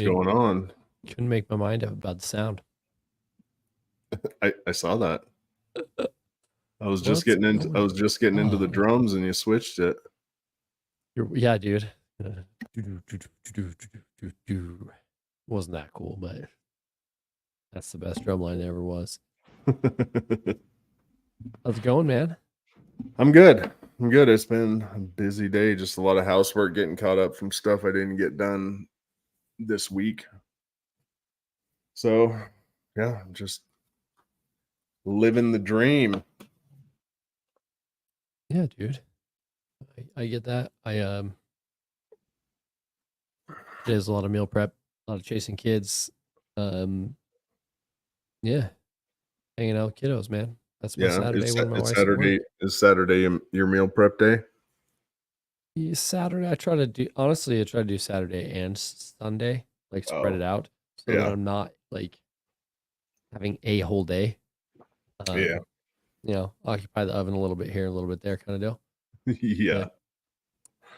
What's going on? Couldn't make my mind up about the sound. I saw that. I was just What's getting into going the on? drums and you switched it. Yeah, dude. Wasn't that cool, but that's the best drum line there ever was. How's it going, man? I'm good. I'm good. It's been a busy day, just a lot of housework, getting caught up from stuff I didn't get done this week. So, yeah, I'm just living the dream. Yeah, dude. I get that. Today's a lot of meal prep, a lot of chasing kids. Yeah, hanging out with kiddos, man. That's my Yeah, Saturday it's when my it's wife's at work. Saturday your meal prep day? Yeah, Saturday, I try to do Saturday and Sunday, like spread Oh, it out so that yeah. I'm not like having a whole day. Yeah. Um, occupy the oven a little bit here, a little bit there kind of deal. Yeah.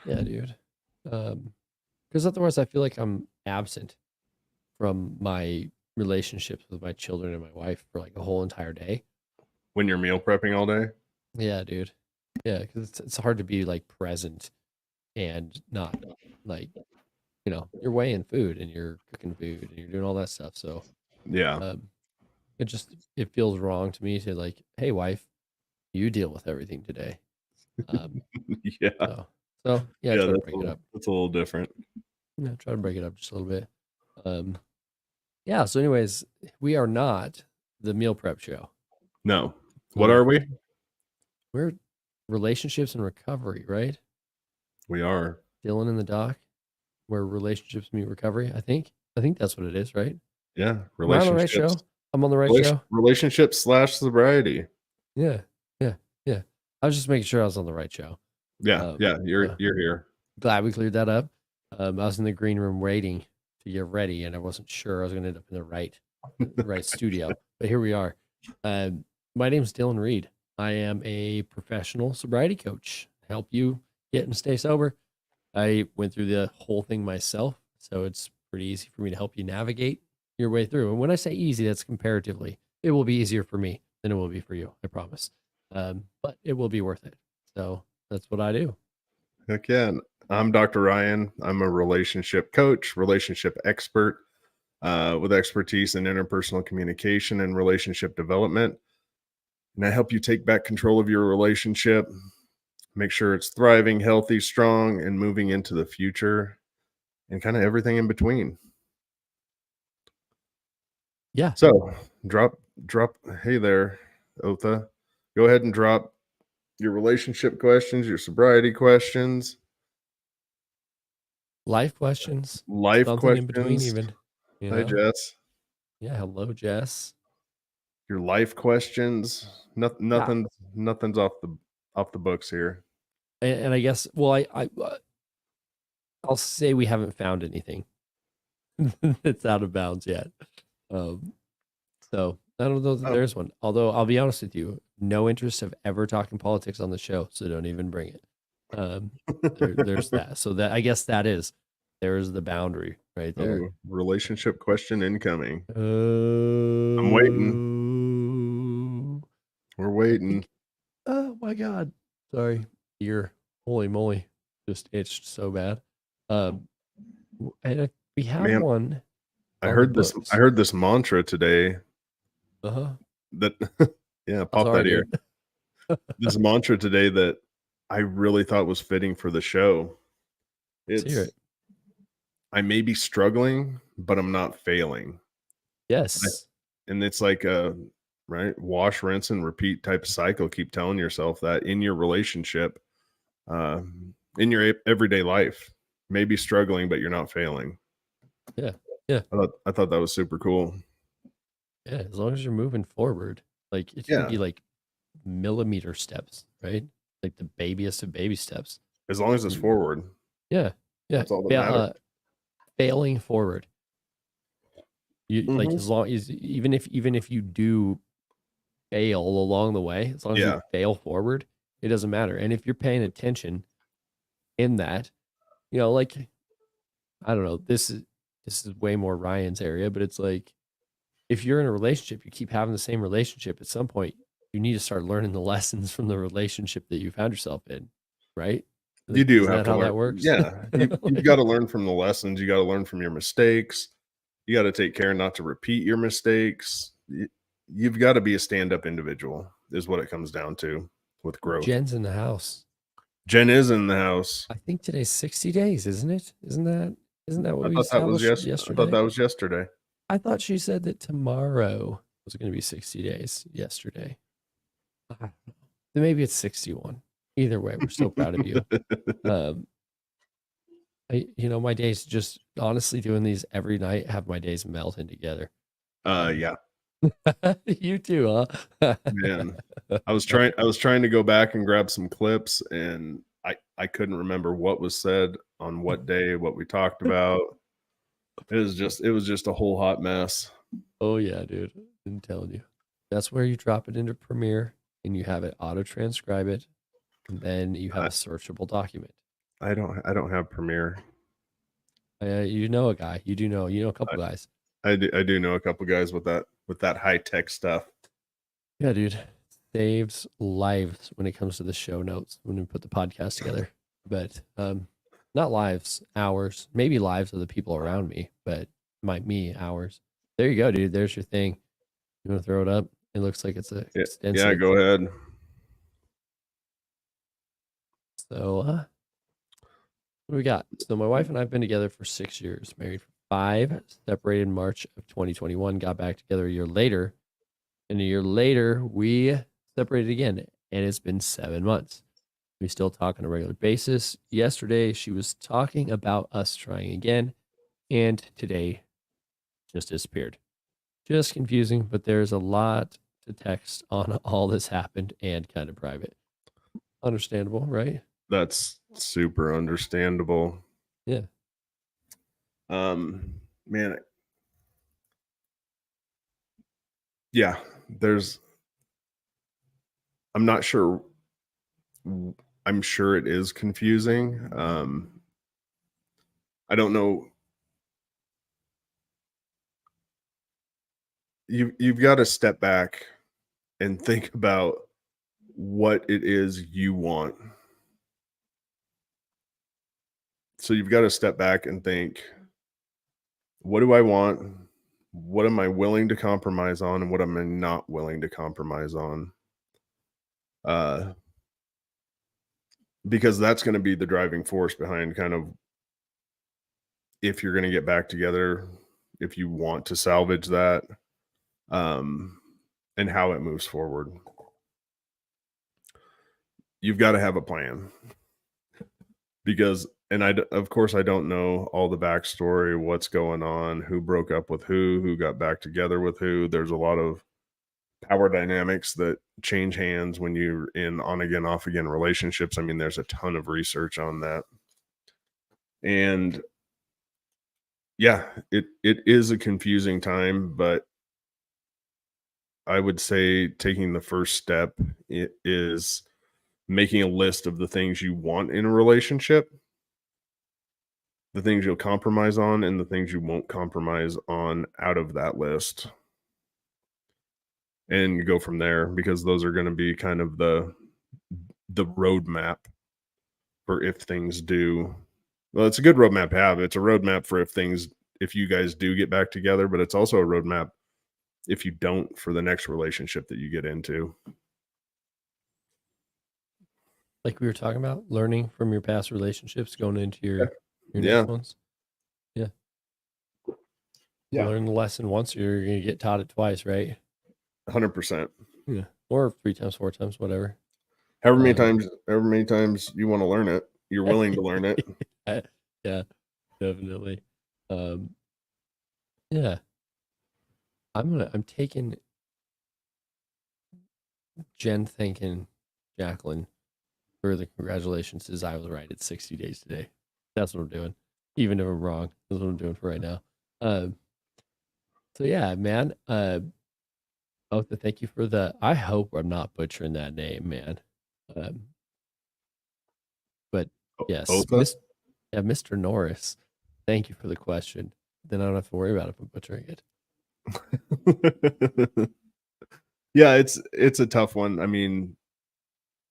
But yeah, dude. Because otherwise I feel like I'm absent from my relationships with my children and my wife for like a whole entire day. When you're meal prepping all day? Yeah, dude. Yeah, because it's hard to be like present and not like, you're weighing food and you're cooking food and you're doing all that stuff. So Yeah. um, it feels wrong to me to like, hey, wife, you deal with everything today. Um, Yeah. so yeah, I Yeah, try to break it up. that's a little different. Yeah, try to break it up just a little bit. Um, yeah. So, anyways, we are not the meal prep show. No. What are we? We're relationships and recovery, right? We are. Dillon in the doc, where relationships meet recovery. I think that's what it is, right? Yeah, Am I on the right show? I'm on the right show. Relationships / sobriety. Yeah, yeah, yeah. I was just making sure I was on the right show. Yeah, you're here. Glad we cleared that up. I was in the green room waiting to get ready, and I wasn't sure I was going to end up in the right studio. But here we are. My name's Dillon Reed. I am a professional sobriety coach. Help you get and stay sober. I went through the whole thing myself, so it's pretty easy for me to help you navigate your way through. And when I say easy, that's comparatively. It will be easier for me than it will be for you, I promise. But it will be worth it. So that's what I do. Heck yeah. I'm Dr. Ryan. I'm a relationship coach, relationship expert with expertise in interpersonal communication and relationship development. And I help you take back control of your relationship, make sure it's thriving, healthy, strong, and moving into the future and kind of everything in between. Yeah. So drop, hey there, Otha. Go ahead and drop your relationship questions, your sobriety questions. Life questions. Life Something questions. in between even. Hi, Jess. Yeah, hello, Jess. Your life questions. Nothing's off the books here. And I guess, well, I'll say we haven't found anything that's out of bounds yet. So I don't know that there's one. Although I'll be honest with you, no interest of ever talking politics on the show, so don't even bring it. There's that. So that I guess there's the boundary right there. Oh, relationship question incoming. I'm waiting. We're waiting. Oh my God. Sorry. Ear. Holy moly. Just itched so bad. And we have one. I heard this mantra today. That yeah, pop that ear. This mantra today that I really thought was fitting for the show. It's I may be struggling, but I'm not failing. Yes. And it's like a right wash, rinse, and repeat type of cycle. Keep telling yourself that in your relationship, in your everyday life. Maybe struggling, but you're not failing. Yeah. I thought that was super cool. Yeah, as long as you're moving forward, like it should be like millimeter steps, right? Like the babyest of baby steps. As long as it's forward. Yeah. That's all that matters. Failing forward. You like as long as even if you do fail along the way, as long as you fail forward, it doesn't matter. And if you're paying attention in that, like I don't know, this is way more Ryan's area, but it's like, if you're in a relationship, you keep having the same relationship, at some point, you need to start learning the lessons from the relationship that you found yourself in, right? You Like, do isn't have that to how learn. that works? Yeah, you've Like, got to learn from the lessons. You got to learn from your mistakes. You got to take care not to repeat your mistakes. You've got to be a stand-up individual, is what it comes down to with growth. Jen's in the house. Jen is in the house. I think today's 60 days, isn't it? Isn't that what I we thought that was established I thought yesterday? that was yesterday. I thought she said that tomorrow was going to be 60 days yesterday. I don't know. Then maybe it's 61. Either way, we're so proud of you. My days, just honestly doing these every night, have my days melting together. Yeah, You too, huh? man. I was trying to go back and grab some clips, and I couldn't remember what was said on what day, what we talked about. It was just a whole hot mess. Oh yeah, dude. I'm telling you. That's where you drop it into Premiere and you have it auto transcribe it, and then you have a searchable document. I don't have Premiere. You know a guy. You know a couple guys. I do know a couple guys with that high tech stuff. Yeah, dude. Saves lives when it comes to the show notes when we put the podcast together. But not lives, hours, maybe lives of the people around me, but hours. There you go, dude. There's your thing. You want to throw it up? It looks like it's a extensive. Yeah, go ahead. So what do we got? So my wife and I have been together for 6 years, married for 5, separated in March of 2021, got back together a year later. And a year later, we separated again, and it's been 7 months. We still talk on a regular basis. Yesterday, she was talking about us trying again, and today just disappeared. Just confusing, but there's a lot to text on all this happened and kind of private. Understandable, right? That's super understandable. Yeah. Man. Yeah, I'm not sure. I'm sure it is confusing. I don't know. You've got to step back and think about what it is you want. So you've got to step back and think, what do I want? What am I willing to compromise on, and what am I not willing to compromise on? Because that's going to be the driving force behind kind of if you're going to get back together, if you want to salvage that, and how it moves forward. You've got to have a plan because, and of course, I don't know all the backstory, what's going on, who broke up with who got back together with who. There's a lot of power dynamics that change hands when you're in on again, off again relationships. I mean, there's a ton of research on that. And yeah, it is a confusing time, but I would say taking the first step is making a list of the things you want in a relationship, the things you'll compromise on, and the things you won't compromise on out of that list. And go from there, because those are going to be kind of the roadmap for if things do. Well, it's a good roadmap to have. It's a roadmap for if you guys do get back together, but it's also a roadmap if you don't for the next relationship that you get into. Like we were talking about, learning from your past relationships going into your next ones. Yeah. Learn the lesson once, you're going to get taught it twice, right? 100%. Yeah. Or 3 times, 4 times, whatever. However many times you want to learn it, you're willing to learn it. Yeah, definitely. Yeah. I'm taking Jen thanking Jacqueline for the congratulations, as I was right. It's 60 days today. That's what I'm doing. Even if I'm wrong, that's what I'm doing for right now. So yeah, man. Thank you for I hope I'm not butchering that name, man. But yes, Otha? Mr. Norris, thank you for the question. then I don't have to worry about if I'm butchering it. Yeah, it's a tough one. I mean,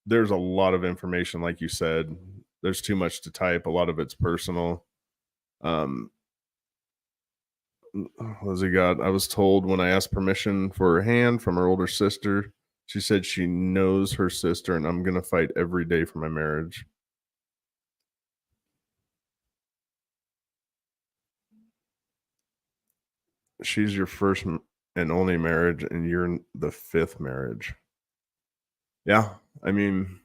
there's a lot of information, like you said. There's too much to type. A lot of it's personal. Um, what has he got? I was told when I asked permission for her hand from her older sister, she said she knows her sister, and I'm gonna fight every day for my marriage. She's your first and only marriage, and you're the fifth marriage. Yeah, I mean,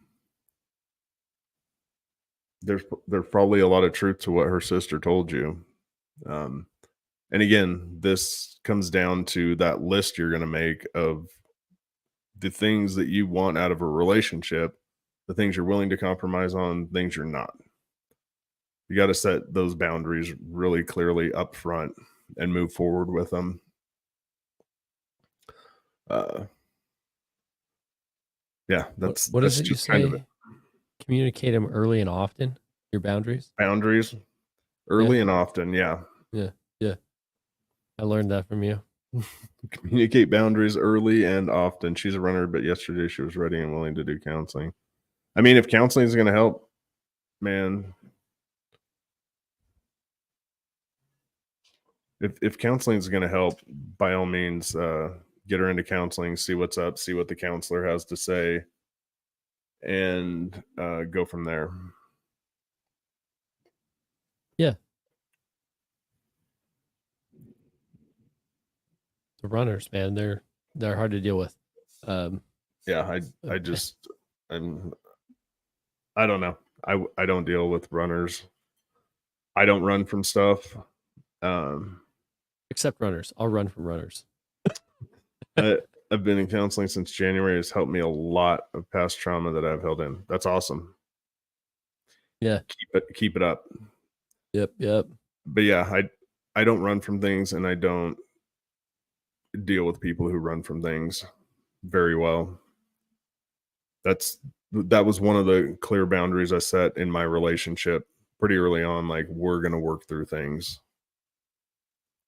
there's probably a lot of truth to what her sister told you. Um, and again, this comes down to that list you're going to make of the things that you want out of a relationship, the things you're willing to compromise on, things you're not. You got to set those boundaries really clearly up front and move forward with them. Uh, yeah, What is that's it you just kind of it. say? Communicate them early and often. Your boundaries. Boundaries Yeah, early and often. Yeah, yeah, yeah. I learned that from you. communicate boundaries early and often. She's a runner, but yesterday she was ready and willing to do counseling. I mean, if counseling is going to help, man, if counseling is going to help, by all means, get her into counseling, see what's up, see what the counselor has to say, and go from there. Yeah, the runners, man, they're hard to deal with. Um, Yeah, I just I'm I don't know. I don't deal with runners. I don't run from stuff. Um, except runners. I'll run from runners. I, I've been in counseling since January. It's helped me a lot of past trauma that I've held in. That's awesome. Yeah. Keep it up. Yep. Yep. But yeah, I don't run from things, and I don't deal with people who run from things very well. That was one of the clear boundaries I set in my relationship pretty early on. Like, we're gonna work through things.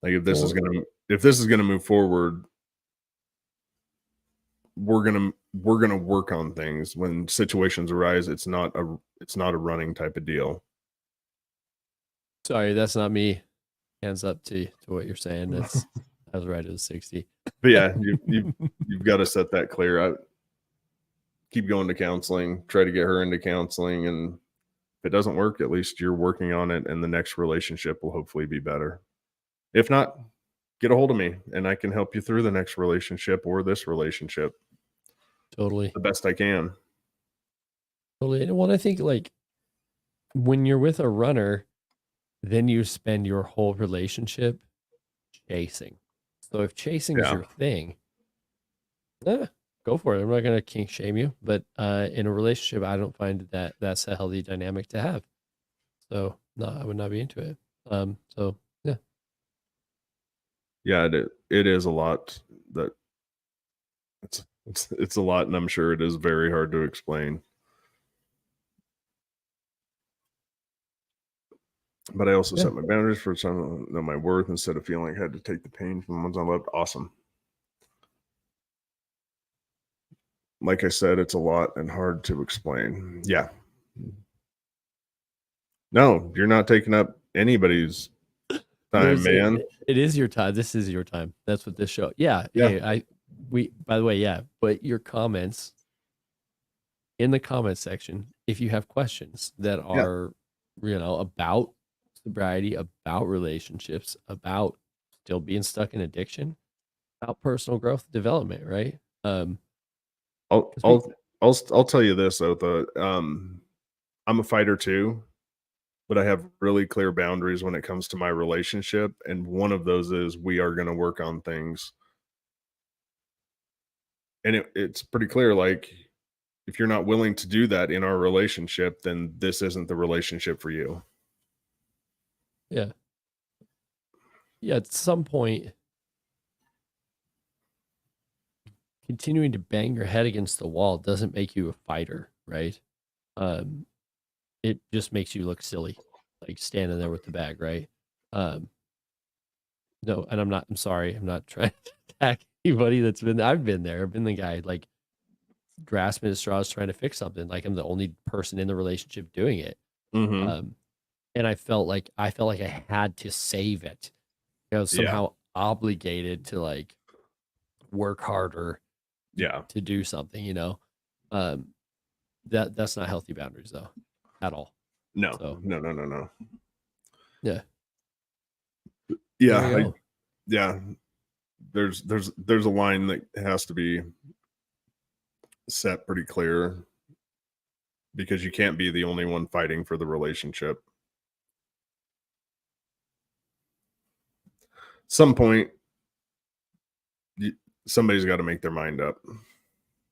Like, if this is gonna move forward, we're gonna work on things. When situations arise, it's not a running type of deal. Sorry, that's not me. Hands up to what you're saying. That's I was right. It was 60. But yeah, you've got to set that clear. I keep going to counseling, try to get her into counseling, and if it doesn't work, at least you're working on it, and the next relationship will hopefully be better. If not, get a hold of me, and I can help you through the next relationship or this relationship Totally. the best I can. Totally. And what I think, like, when you're with a runner, then you spend your whole relationship chasing. So if chasing is Yeah. your thing, go for it. I'm not gonna kink shame you, but in a relationship, I don't find that that's a healthy dynamic to have. So no, I would not be into it. So yeah, Yeah, it is a lot. That it's a lot, and I'm sure it is very hard to explain. But I also yeah, set my boundaries for some know my worth instead of feeling like I had to take the pain from the ones I loved. Awesome. Like I said, it's a lot and hard to explain. Yeah. No, you're not taking up anybody's time, there's man. it is your time. This is your time. That's what this show. Yeah. Yeah. Hey, we by the way, yeah. But your comments in the comment section, if you have questions that Yeah. are, about sobriety, about relationships, about still being stuck in addiction, about personal growth development, right? I'll 'Cause we, I'll I'll tell you this though, I'm a fighter too, but I have really clear boundaries when it comes to my relationship. And one of those is we are going to work on things. And it's pretty clear. Like, if you're not willing to do that in our relationship, then this isn't the relationship for you. yeah, yeah. At some point, continuing to bang your head against the wall doesn't make you a fighter, right? Um, it just makes you look silly, like standing there with the bag, right? Um, No, and I'm sorry. I'm not trying to attack anybody I've been there. I've been the guy like grasping at straws trying to fix something. Like I'm the only person in the relationship doing it. Mm-hmm. Um, and I felt like I had to save it. I was Yeah. somehow obligated to like work harder Yeah. to do something, Um, that's not healthy boundaries though, at all. No, So no, no, no, no. yeah, there we Yeah. go. Yeah. There's a line that has to be set pretty clear because you can't be the only one fighting for the relationship. Some point, somebody's got to make their mind up.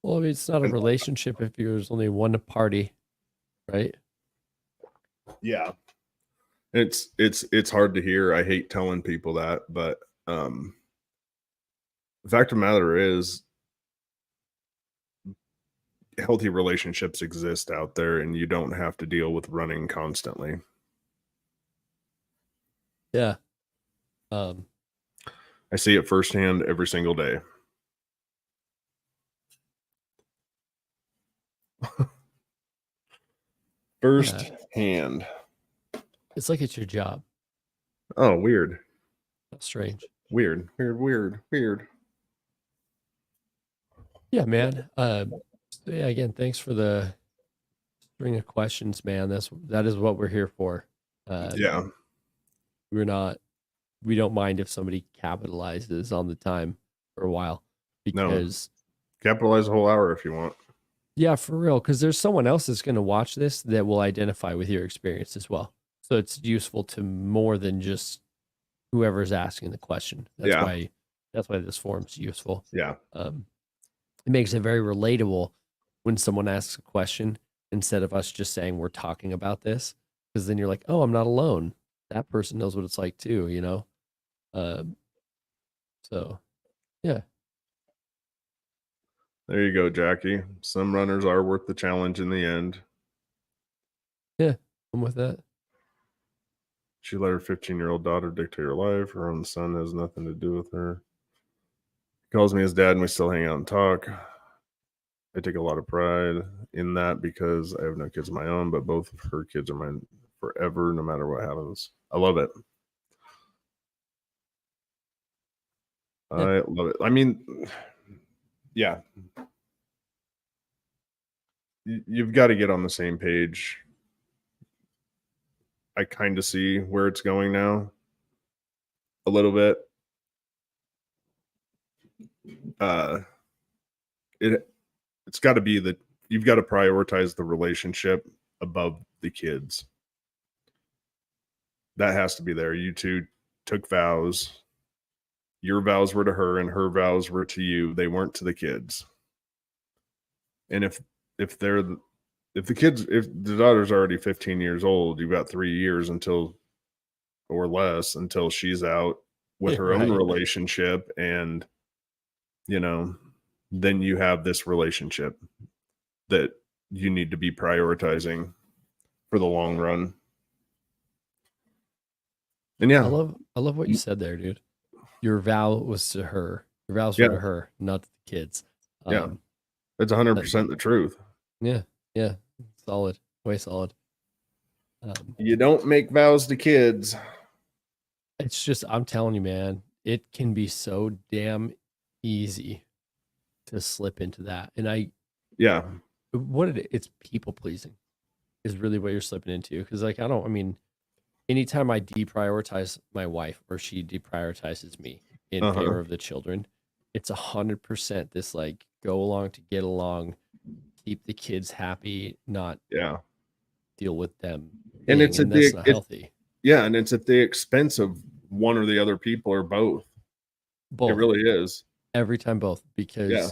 Well, I mean, it's not a And relationship if there's only one party, right? yeah, it's hard to hear. I hate telling people that, but the fact of the matter is, healthy relationships exist out there, and you don't have to deal with running constantly. Yeah. Um, I see it firsthand every single day. First hand. it's like it's your job. Oh, weird. That's strange. Weird. Weird. Weird. Weird. Yeah, man. So yeah, again, thanks for the string of questions, man. That is what we're here for. Yeah. We don't mind if somebody capitalizes on the time for a while No. because Capitalize a whole hour if you want. yeah, for real, because there's someone else that's going to watch this that will identify with your experience as well. So it's useful to more than just whoever's asking the question. Yeah. That's why this forum's useful. Yeah. It makes it very relatable when someone asks a question instead of us just saying we're talking about this, because then you're like, oh, I'm not alone. That person knows what it's like too, Um, so yeah, There you go, Jackie. Some runners are worth the challenge in the end. yeah, I'm with that. She let her 15-year-old daughter dictate her life. Her own son has nothing to do with her. He calls me his dad, and we still hang out and talk. I take a lot of pride in that because I have no kids of my own, but both of her kids are mine forever, no matter what happens. I love it. I love it. I mean, yeah. You've got to get on the same page. I kind of see where it's going now a little bit. It's got to be that you've got to prioritize the relationship above the kids. That has to be there. You two took vows. Your vows were to her and her vows were to you. They weren't to the kids. And if the daughter's already 15 years old, you've got 3 years until or less until she's out with her own Right. relationship, and then you have this relationship that you need to be prioritizing for the long run. And yeah, I love what you said there, dude. Your vow was to her. Your vows were to her, not to the kids. Yeah, it's 100% the truth. Yeah, solid, way solid. You don't make vows to kids. It's just, I'm telling you, man, it can be so damn easy to slip into that. And it's people pleasing is really what you're slipping into. Cause like, anytime I deprioritize my wife or she deprioritizes me in favor of the children, it's 100% this like go along to get along, keep the kids happy, not deal with them. And that's not healthy. Yeah, and it's at the expense of one or the other people or both. Both. It really is. Every time both, because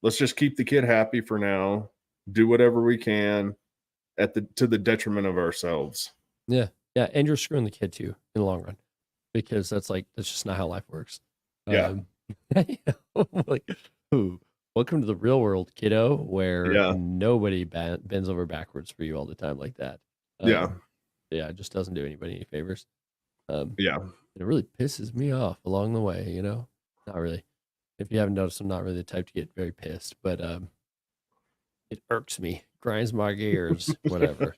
let's just keep the kid happy for now. Do whatever we can to the detriment of ourselves. Yeah. Yeah. And you're screwing the kid too in the long run, because that's just not how life works. Like, welcome to the real world, kiddo, where nobody bends over backwards for you all the time like that. It just doesn't do anybody any favors. It really pisses me off along the way, you know? Not really. If you haven't noticed, I'm not really the type to get very pissed, but it irks me, grinds my gears, whatever.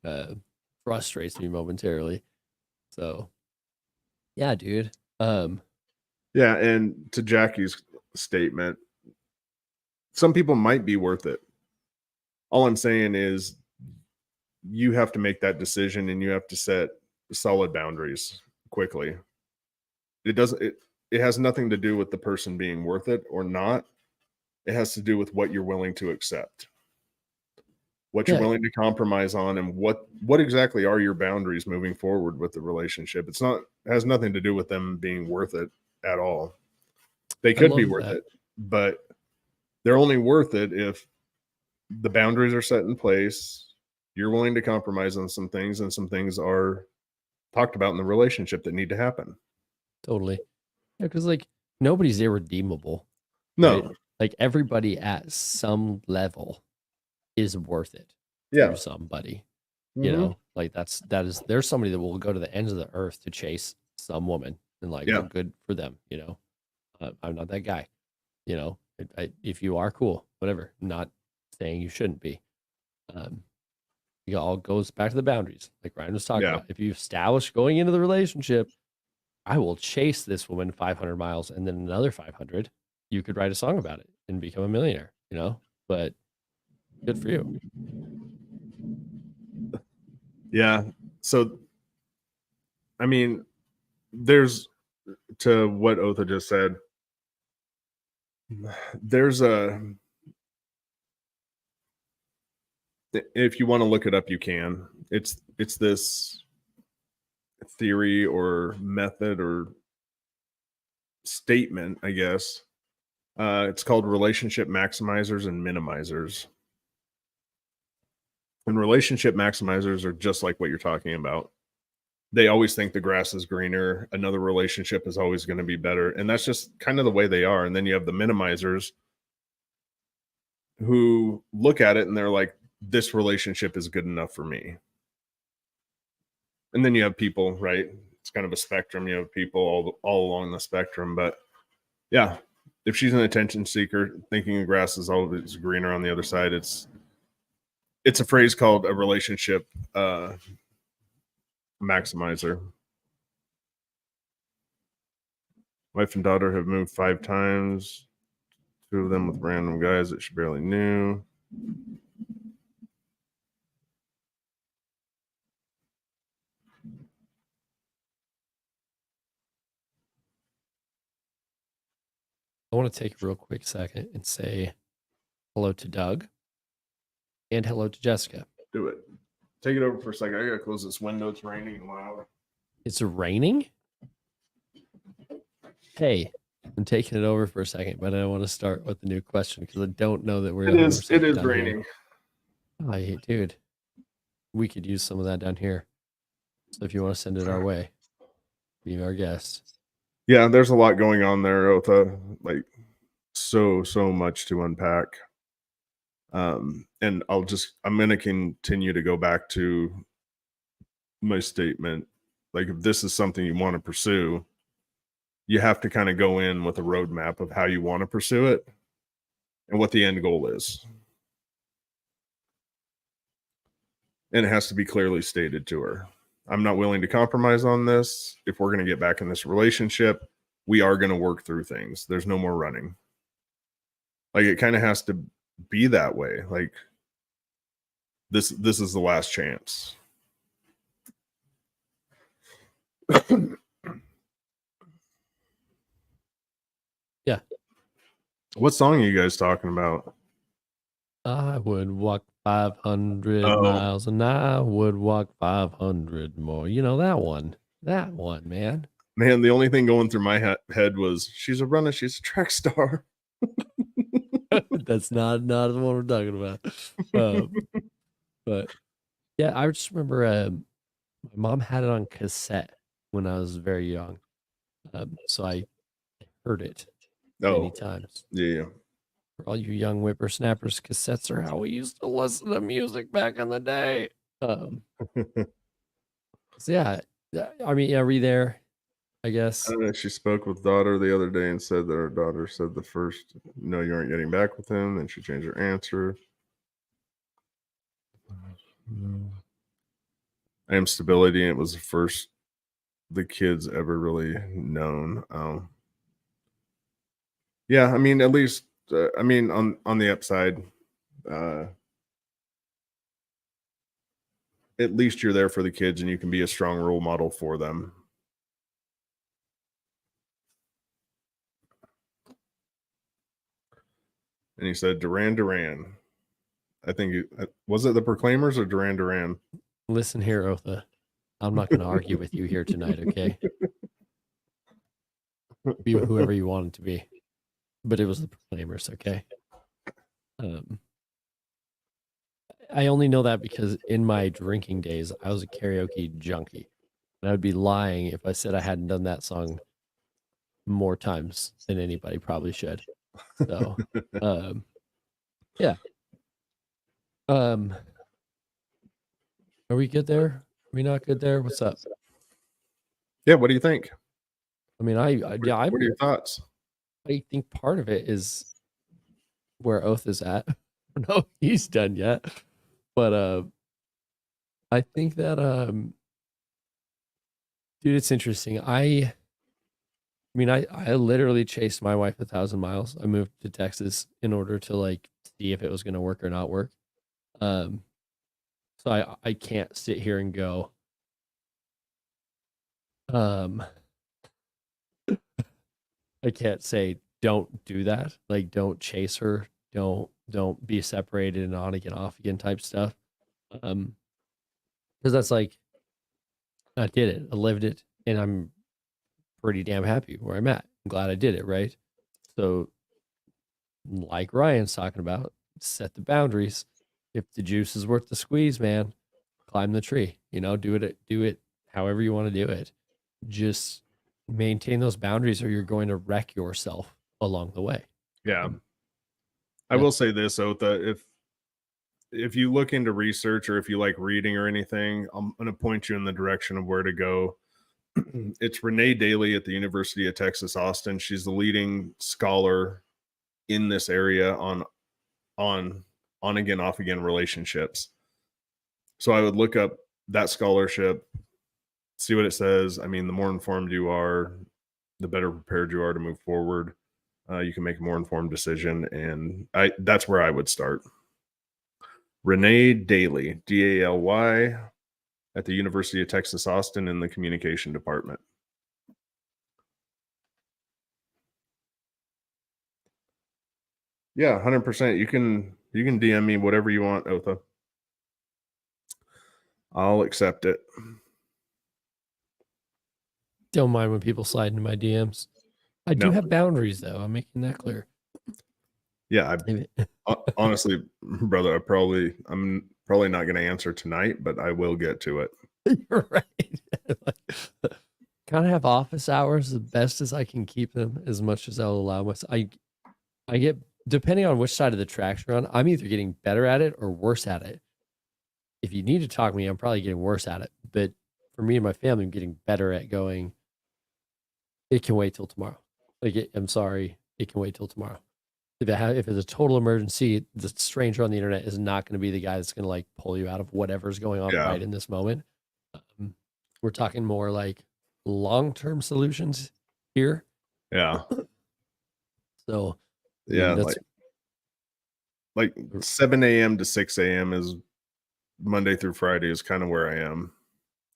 Uh, Frustrates me momentarily. So yeah, dude. Yeah, and to Jackie's statement, some people might be worth it. All I'm saying is you have to make that decision and you have to set solid boundaries quickly. It doesn't it has nothing to do with the person being worth it or not. It has to do with what you're willing to accept, what you're Yeah, willing to compromise on, and what exactly are your boundaries moving forward with the relationship. It's not it has nothing to do with them being worth it at all. They I could be love worth that. it, but they're only worth it if the boundaries are set in place. You're willing to compromise on some things, and some things are talked about in the relationship that need to happen. Totally. Yeah, because like nobody's irredeemable, right? No, Like everybody at some level is worth it yeah, to somebody. You hmm, know, like there's somebody that will go to the ends of the earth to chase some woman, and like, well, yeah, good for them. You know, I'm not that guy. You know, if you are, cool, whatever. Not saying you shouldn't be. Um, it all goes back to the boundaries, like Ryan was talking yeah, about. If you establish going into the relationship, I will chase this woman 500 miles and then another 500. You could write a song about it and become a millionaire. You know, but good for you. yeah. So, I mean, there's to what Otha just said. There's a if you want to look it up, you can. It's this theory or method or statement, I guess. It's called relationship maximizers and minimizers. And relationship maximizers are just like what you're talking about. They always think the grass is greener. Another relationship is always going to be better. And that's just kind of the way they are. And then you have the minimizers who look at it and they're like, this relationship is good enough for me. And then you have people, right? It's kind of a spectrum. You have people all along the spectrum. But yeah, if she's an attention seeker, thinking the grass is always greener on the other side, it's a phrase called a relationship maximizer. Wife and daughter have moved 5 times. 2 of them with random guys that she barely knew. I want to take a real quick second and say hello to Doug and hello to Jessica. Do it. Take it over for a second. I gotta close this window. It's raining loud. It's raining. Hey, I'm taking it over for a second, but I want to start with the new question because I don't know that we're It is. It 100% is done here. raining. Oh, dude, we could use some of that down here. So if you want to send it our way, be our guest. Yeah, there's a lot going on there, Otha. Like so much to unpack. And I'm gonna continue to go back to my statement. Like if this is something you want to pursue, you have to kind of go in with a roadmap of how you want to pursue it and what the end goal is. And it has to be clearly stated to her. I'm not willing to compromise on this. If we're going to get back in this relationship, we are going to work through things. There's no more running. Like it kind of has to be that way. Like this is the last chance. Yeah. What song are you guys talking about? I would walk 500 Oh, miles and I would walk 500 more. You know that one. That one, man. man, the only thing going through my head was she's a runner, she's a track star. That's not the one we're talking about. But yeah, I just remember my mom had it on cassette when I was very young. So I heard it many Oh, times. yeah. For all you young whippersnappers, cassettes are how we used to listen to music back in the day. So yeah, I mean, are we there? I guess. She spoke with daughter the other day and said that her daughter said the first, no, you aren't getting back with him. Then she changed her answer. I am stability. And it was the first the kids ever really known. Yeah, I mean, at least, I mean, on the upside, uh, at least you're there for the kids and you can be a strong role model for them. And he said, Duran Duran. I think was it the Proclaimers or Duran Duran? Listen here, Otha. I'm not going to argue with you here tonight, okay? Be whoever you want it to be. But it was the Proclaimers, okay? I only know that because in my drinking days, I was a karaoke junkie. And I would be lying if I said I hadn't done that song more times than anybody probably should. So, yeah. Are we good there? Are we not good there? What's up? Yeah, what do you think? I mean, What are your thoughts? I think part of it is where Oath is at. I don't know if he's done yet, but I think that dude, it's interesting. I mean, I literally chased my wife 1,000 miles. I moved to Texas in order to like see if it was going to work or not work. So I can't sit here and go, I can't say don't do that. Like don't chase her. Don't be separated and on again, off again type stuff. Because that's like I did it. I lived it, and I'm pretty damn happy where I'm at. I'm glad I did it, right? So, like Ryan's talking about, set the boundaries. If the juice is worth the squeeze, man, climb the tree. You know, do it however you want to do it. Just maintain those boundaries, or you're going to wreck yourself along the way. Yeah. I will say this, Otha, if you look into research or if you like reading or anything, I'm going to point you in the direction of where to go. It's Renee Daly at the University of Texas, Austin. She's the leading scholar in this area on again, off again relationships. So I would look up that scholarship, see what it says. I mean, the more informed you are, the better prepared you are to move forward. You can make a more informed decision, and that's where I would start. Renee Daly, Daly, at the University of Texas, Austin, in the communication department. Yeah, 100%. You can DM me whatever you want, Otha. I'll accept it. Don't mind when people slide into my DMs. I do No. have boundaries, though. I'm making that clear. Yeah, honestly, brother, I'm probably not going to answer tonight, but I will get to it. You're right. Kind of have office hours the best as I can keep them, as much as I'll allow myself. I get, depending on which side of the tracks you're on, I'm either getting better at it or worse at it. If you need to talk to me, I'm probably getting worse at it. But for me and my family, I'm getting better at going, it can wait till tomorrow. Like, I'm sorry, it can wait till tomorrow. If it's a total emergency, the stranger on the internet is not going to be the guy that's going to like pull you out of whatever's going on right in this moment. We're talking more like long-term solutions here. Yeah. So, yeah, like 7 a.m. to 6 a.m. is Monday through Friday is kind of where I am.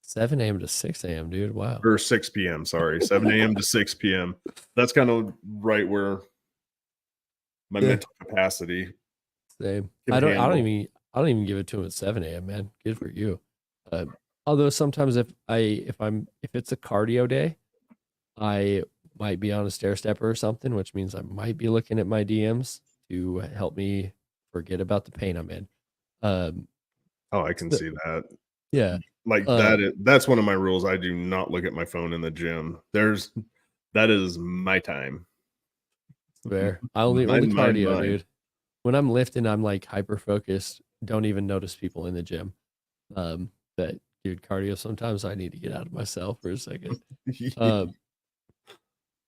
7 a.m. to 6 a.m., dude. Wow. Or 6 p.m. Sorry, 7 a.m. to 6 p.m. That's kind of right where my mental capacity. Same. I don't even give it to him at 7 a.m., man. Good for you. Although sometimes if it's a cardio day, I might be on a stair stepper or something, which means I might be looking at my DMs to help me forget about the pain I'm in. I can see that. Yeah. Like that's one of my rules. I do not look at my phone in the gym. That is my time. Fair. Only cardio, dude. When I'm lifting, I'm like hyper focused. Don't even notice people in the gym. But dude, cardio, sometimes I need to get out of myself for a second.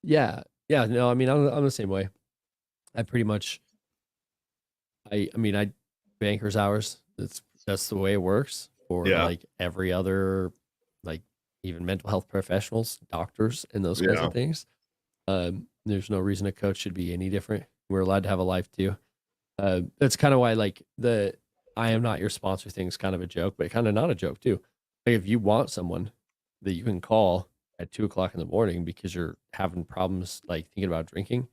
Yeah. Yeah. No, I mean, I'm the same way. I pretty much, I mean, I banker's hours. That's the way it works for Yeah. like every other, like even mental health professionals, doctors, and those kinds Yeah. of things. There's no reason a coach should be any different. We're allowed to have a life too. That's kind of why like the I am not your sponsor thing is kind of a joke, but kind of not a joke too. Like if you want someone that you can call at 2 o'clock in the morning because you're having problems like thinking about drinking,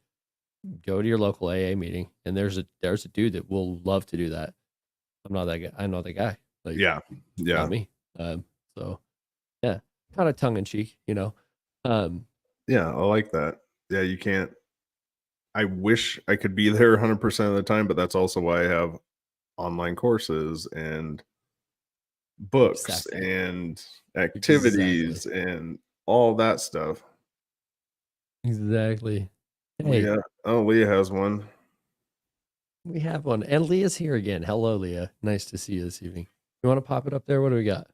go to your local AA meeting, and there's a dude that will love to do that. I'm not that guy. I'm not that guy. Like Yeah. not Yeah. me. So yeah, kind of tongue in cheek, you know. Um, Yeah. I like that. Yeah. You can't, I wish I could be there 100% of the time, but that's also why I have online courses and books exactly, and exactly, activities and all that stuff. exactly. Hey, Leah, oh, Leah has one. we have one. And Leah's here again. Hello, Leah. Nice to see you this evening. You want to pop it up there? What do we got?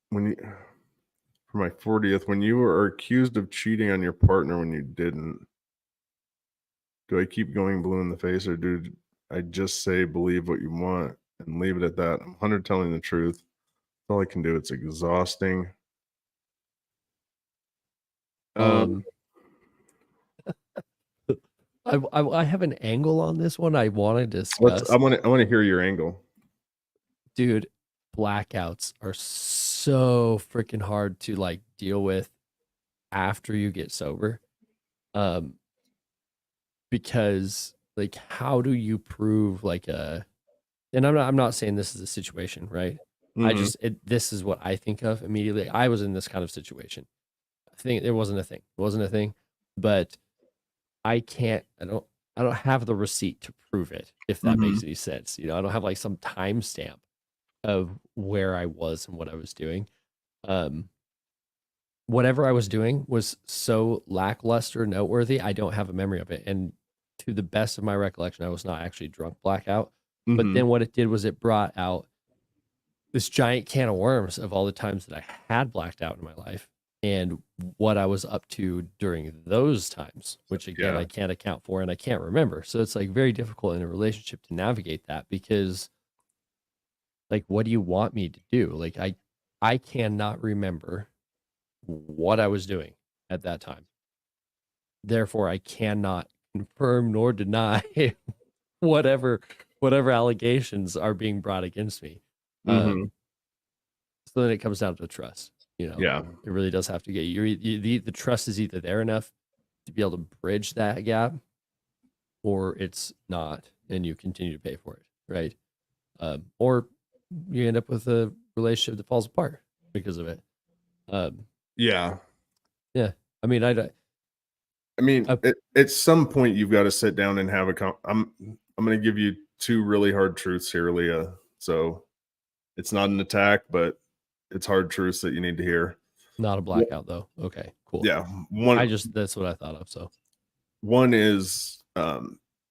When you for my 40th, when you were accused of cheating on your partner when you didn't, do I keep going blue in the face or do I just say believe what you want and leave it at that? I'm 100 telling the truth. That's all I can do. It's exhausting. Um, Um, I have an angle on this one I want to let's discuss. I want to hear your angle. Dude, blackouts are so freaking hard to like deal with after you get sober. Um, because like how do you prove like a and I'm not saying this is a situation, right? Mhm. This is what I think of immediately. I was in this kind of situation. I think it wasn't a thing. It wasn't a thing, but I can't. I don't have the receipt to prove it. If that Mhm. makes any sense, you know, I don't have like some timestamp of where I was and what I was doing. Um, whatever I was doing was so lackluster, noteworthy. I don't have a memory of it, and to the best of my recollection, I was not actually drunk blackout. But Mhm. then what it did was it brought out this giant can of worms of all the times that I had blacked out in my life and what I was up to during those times, which again, Yeah. I can't account for and I can't remember. So it's like very difficult in a relationship to navigate that because like, what do you want me to do? Like, I cannot remember what I was doing at that time. Therefore, I cannot confirm nor deny whatever, whatever allegations are being brought against me. Mhm. So then it comes down to trust. You know, Yeah. it really does have to get the trust is either there enough to be able to bridge that gap, or it's not, and you continue to pay for it, right? Or you end up with a relationship that falls apart because of it. Um, Yeah. yeah, I mean, I mean, I at some point you've got to sit down and have a I'm going to give you two really hard truths here, Leah. So it's not an attack, but it's hard truths that you need to hear. not a Wha- blackout though. Okay, cool. Yeah, I just that's what I thought of. So one is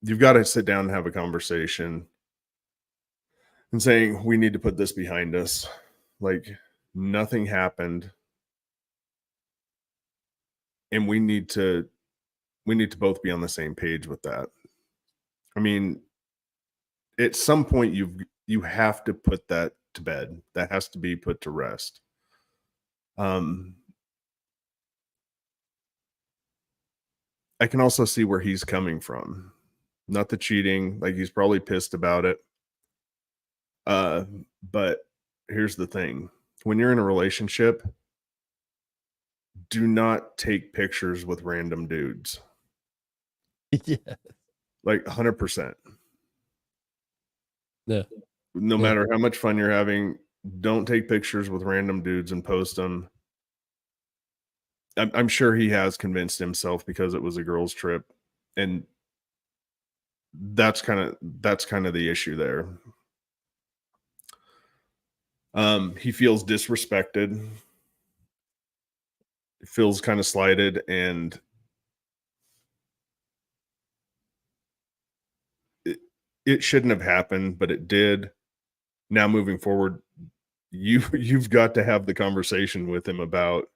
you've got to sit down and have a conversation and saying we need to put this behind us. Like nothing happened, and we need to both be on the same page with that. I mean, at some point you have to put that to bed. That has to be put to rest. Um, I can also see where he's coming from. Not the cheating, like he's probably pissed about it. Uh, but here's the thing. When you're in a relationship, do not take pictures with random dudes. yeah, Like 100%. yeah, No yeah, matter how much fun you're having, don't take pictures with random dudes and post them. I'm sure he has convinced himself because it was a girls' trip, and that's kind of the issue there. He feels disrespected, feels kind of slighted, and it, it shouldn't have happened, but it did. Now moving forward, you've got to have the conversation with him about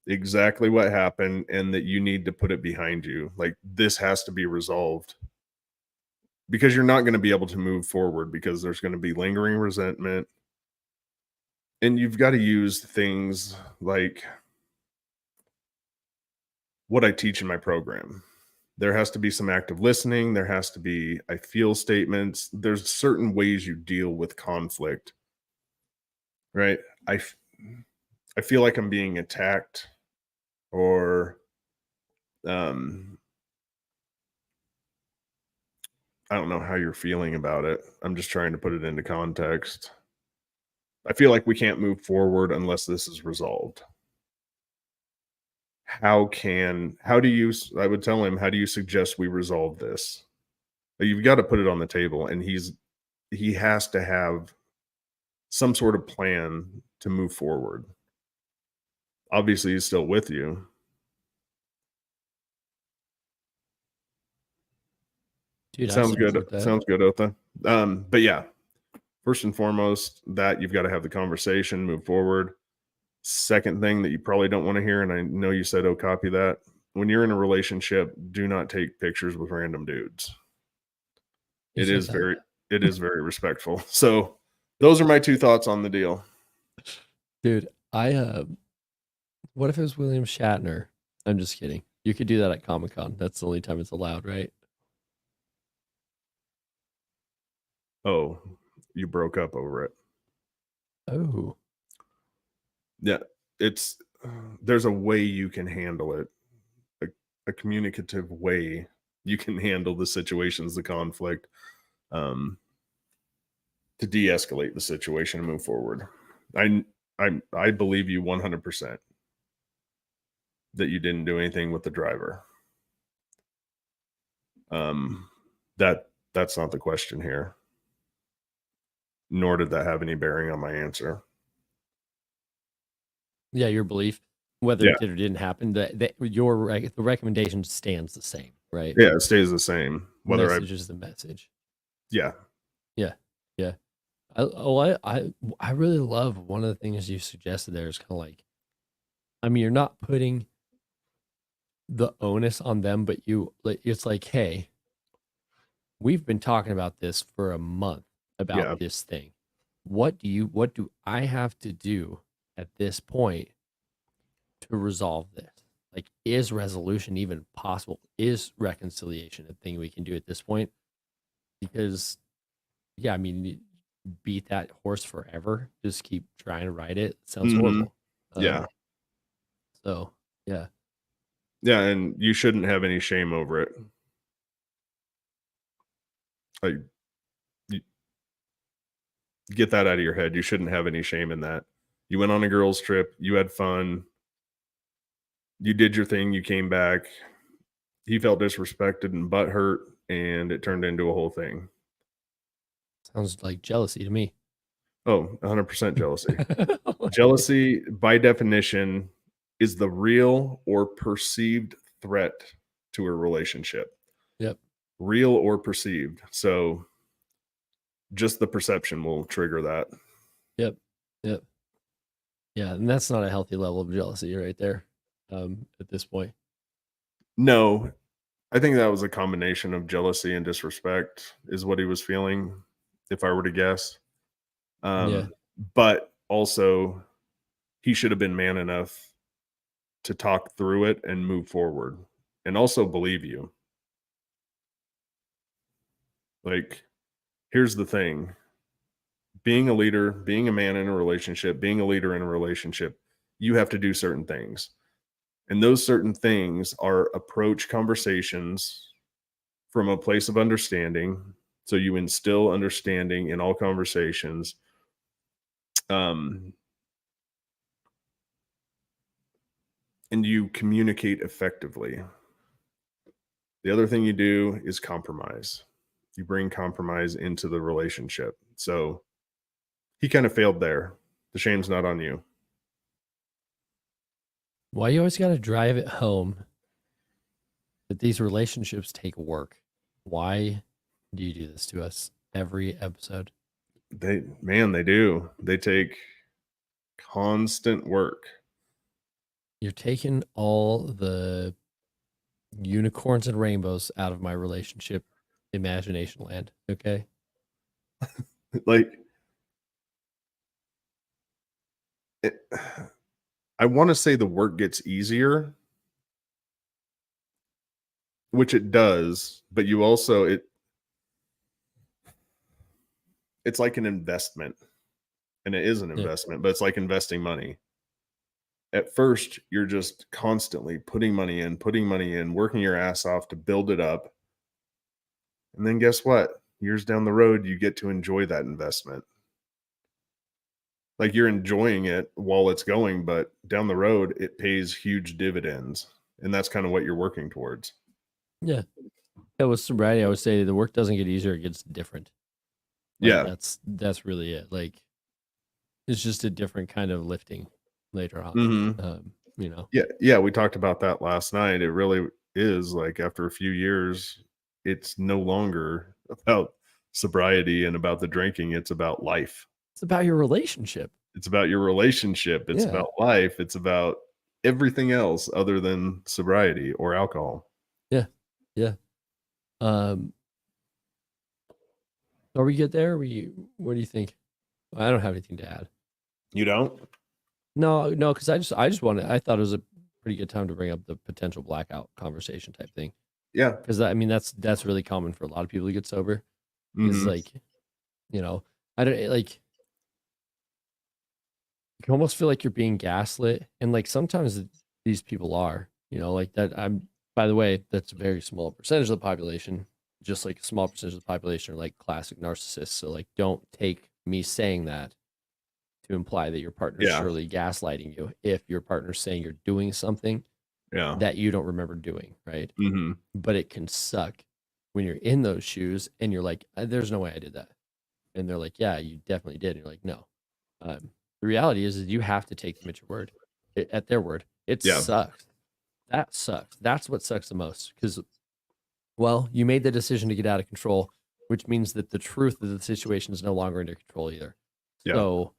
exactly what happened and that you need to put it behind you. Like, this has to be resolved because you're not going to be able to move forward because there's going to be lingering resentment. And you've got to use things like what I teach in my program. There has to be some active listening. There has to be I feel statements. There's certain ways you deal with conflict, right? I feel like I'm being attacked, or um I don't know how you're feeling about it. I'm just trying to put it into context. I feel like we can't move forward unless this is resolved. How do you I would tell him, how do you suggest we resolve this? You've got to put it on the table, and he has to have some sort of plan to move forward. Obviously, he's still with you. Dude, I Sounds good. support that. Sounds good, Otha. But yeah, first and foremost, that you've got to have the conversation, move forward. Second thing that you probably don't want to hear, and I know you said, oh, copy that. When you're in a relationship, do not take pictures with random dudes. You It said is that. very, it is very respectful. So those are my two thoughts on the deal. Dude, what if it was William Shatner? I'm just kidding. You could do that at Comic-Con. That's the only time it's allowed, right? Oh, you broke up over it. Oh. Yeah, it's there's a way you can handle it, a communicative way you can handle the situations, the conflict, um, to de-escalate the situation and move forward. I I believe you 100% that you didn't do anything with the driver. Um, that's not the question here, nor did that have any bearing on my answer. Yeah, your belief, whether Yeah, it did or didn't happen, the recommendation stands the same, right? yeah, it stays the same. Whether I Message is the message. yeah, Yeah, yeah. I really love one of the things you suggested there is kind of like, I mean, you're not putting the onus on them, but it's like, hey, we've been talking about this for a month about yeah, this thing. What do I have to do at this point to resolve this? Like, is resolution even possible? Is reconciliation a thing we can do at this point? Because, yeah, I mean, beat that horse forever. Just keep trying to ride it. Sounds hmm horrible. yeah, So yeah, yeah, and you shouldn't have any shame over it. Like, you get that out of your head. You shouldn't have any shame in that. You went on a girls' trip. You had fun. You did your thing. You came back. He felt disrespected and butthurt, and it turned into a whole thing. sounds like jealousy to me. Oh, 100% jealousy. Jealousy, by definition, is the real or perceived threat to a relationship. Yep. Real or perceived. So just the perception will trigger that. Yep. Yep. Yeah, and that's not a healthy level of jealousy right there. At this point. No, I think that was a combination of jealousy and disrespect is what he was feeling, if I were to guess. Yeah. But also, he should have been man enough to talk through it and move forward and also believe you. Like, here's the thing, being a leader, being a man in a relationship, being a leader in a relationship, you have to do certain things. And those certain things are approach conversations from a place of understanding. So you instill understanding in all conversations. Um, and you communicate effectively. The other thing you do is compromise. You bring compromise into the relationship. So he kind of failed there. The shame's not on you. Why you always got to drive it home that these relationships take work? Why do you do this to us every episode? They do. They take constant work. You're taking all the unicorns and rainbows out of my relationship imagination land. Okay. Like, it, I want to say the work gets easier, which it does, but you also it's like an investment, and it is an Yeah. investment, but it's like investing money. At first, you're just constantly putting money in, working your ass off to build it up. And then guess what? Years down the road, you get to enjoy that investment. Like, you're enjoying it while it's going, but down the road, it pays huge dividends. And that's kind of what you're working towards. Yeah. Yeah. With sobriety, I would say the work doesn't get easier, it gets different. Like Yeah. that's really it. Like it's just a different kind of lifting later on. Mhm. You know. Yeah, yeah, we talked about that last night. It really is like after a few years, it's no longer about sobriety and about the drinking. It's about life. It's about your relationship. It's about your relationship. It's Yeah. about life. It's about everything else other than sobriety or alcohol. Yeah. Yeah. Um, are we good there? What do you think? I don't have anything to add. You don't? No, no, because I thought it was a pretty good time to bring up the potential blackout conversation type thing. Yeah. Because I mean that's really common for a lot of people who get sober. Is Mhm. like, you know, I don't like you can almost feel like you're being gaslit. And like sometimes these people are, like that by the way, that's a very small percentage of the population, just like a small percentage of the population are like classic narcissists. So like don't take me saying that to imply that your partner's Yeah. surely gaslighting you if your partner's saying you're doing something Yeah. that you don't remember doing, right? Mhm. But it can suck when you're in those shoes and you're like, there's no way I did that." And they're like, "Yeah, you definitely did." And you're like, "No." The reality is you have to take them at your word, at their word. It Yeah. sucks. That sucks. That's what sucks the most because, well, you made the decision to get out of control, which means that the truth of the situation is no longer under control either. Yeah. So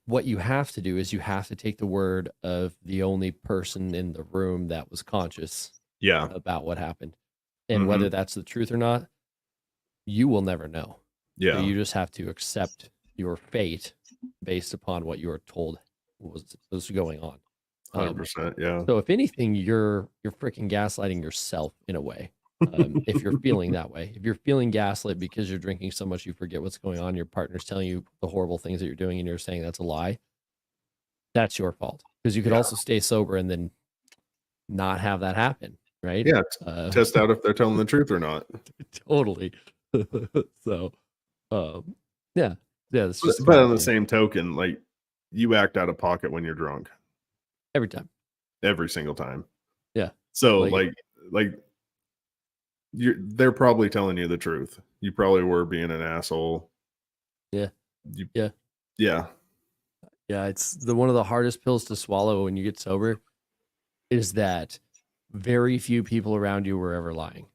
what you have to do is you have to take the word of the only person in the room that was conscious Yeah. about what happened. And Mhm. whether that's the truth or not, you will never know. So Yeah. you just have to accept your fate based upon what you were told was going on. Um, 100%. Yeah. so if anything, you're freaking gaslighting yourself in a way. If you're feeling that way, if you're feeling gaslit because you're drinking so much you forget what's going on, your partner's telling you the horrible things that you're doing, and you're saying that's a lie, that's your fault. Because you could Yeah. also stay sober and then not have that happen, right? Yeah. Uh, Test out if they're telling the truth or not. totally. So, um, yeah, yeah, that's just But kind on of the thing same token, like, you act out of pocket when you're drunk every time. every single time. Yeah, So, like like they're probably telling you the truth. You probably were being an asshole. yeah, You yeah, Yeah. yeah. It's the one of the hardest pills to swallow when you get sober is that very few people around you were ever lying.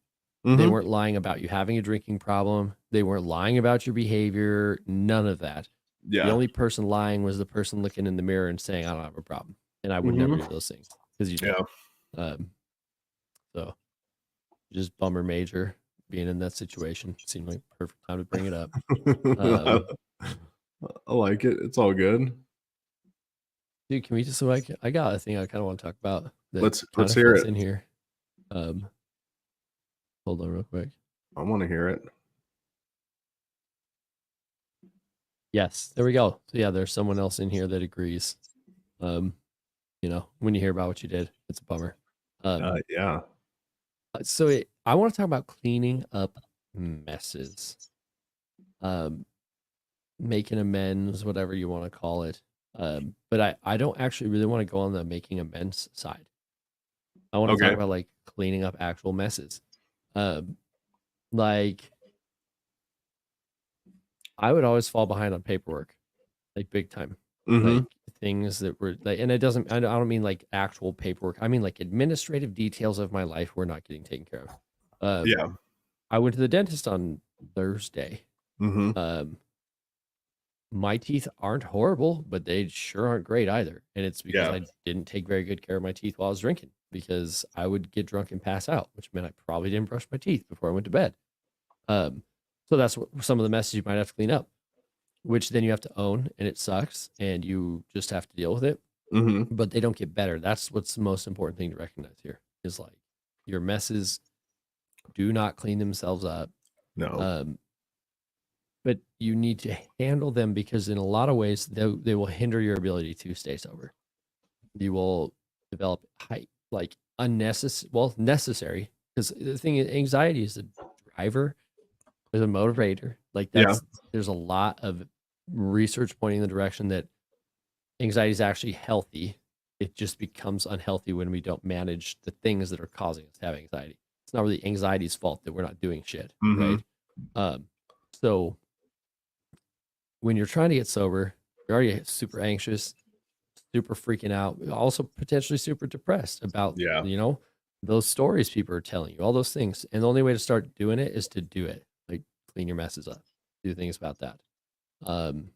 They Mhm. weren't lying about you having a drinking problem. They weren't lying about your behavior. None of that. The Yeah. only person lying was the person looking in the mirror and saying, "I don't have a problem," and I would never Mhm. do those things because you did. Yeah. Um, so just bummer major being in that situation. Seemed like perfect time to bring it up. I Um, I like it. It's all good. dude, can we just I got a thing I kind of want to talk about that kind Let's of hear fits it. in here. Um, hold on real quick. I wanna hear it. Yes, there we go. So yeah, there's someone else in here that agrees. Um, when you hear about what you did, it's a bummer. Um, Yeah. I want to talk about cleaning up messes, um, making amends, whatever you want to call it. But I don't actually really want to go on the making amends side. I want to talk Okay. about like cleaning up actual messes. Um, like I would always fall behind on paperwork, like big time. Like Mhm. things that were like, and it doesn't, I don't mean like actual paperwork. I mean like administrative details of my life were not getting taken care of. Um, Yeah. I went to the dentist on Thursday. Mhm. Um, my teeth aren't horrible, but they sure aren't great either. And it's because Yeah. I didn't take very good care of my teeth while I was drinking, because I would get drunk and pass out, which meant I probably didn't brush my teeth before I went to bed. Um, so that's what some of the messes you might have to clean up, which then you have to own, and it sucks, and you just have to deal with it. Hmm. But they don't get better. That's what's the most important thing to recognize here is like your messes do not clean themselves up. No. Um, but you need to handle them, because in a lot of ways they will hinder your ability to stay sober. You will develop necessary, because the thing is, anxiety is a driver, is a motivator. Like Yeah. there's a lot of research pointing in the direction that anxiety is actually healthy. It just becomes unhealthy when we don't manage the things that are causing us to have anxiety. It's not really anxiety's fault that we're not doing shit, Hmm. right? So when you're trying to get sober, you're already super anxious, super freaking out, also potentially super depressed about, Yeah. those stories people are telling you, all those things. And the only way to start doing it is to do it. Like clean your messes up, do things about that. Um,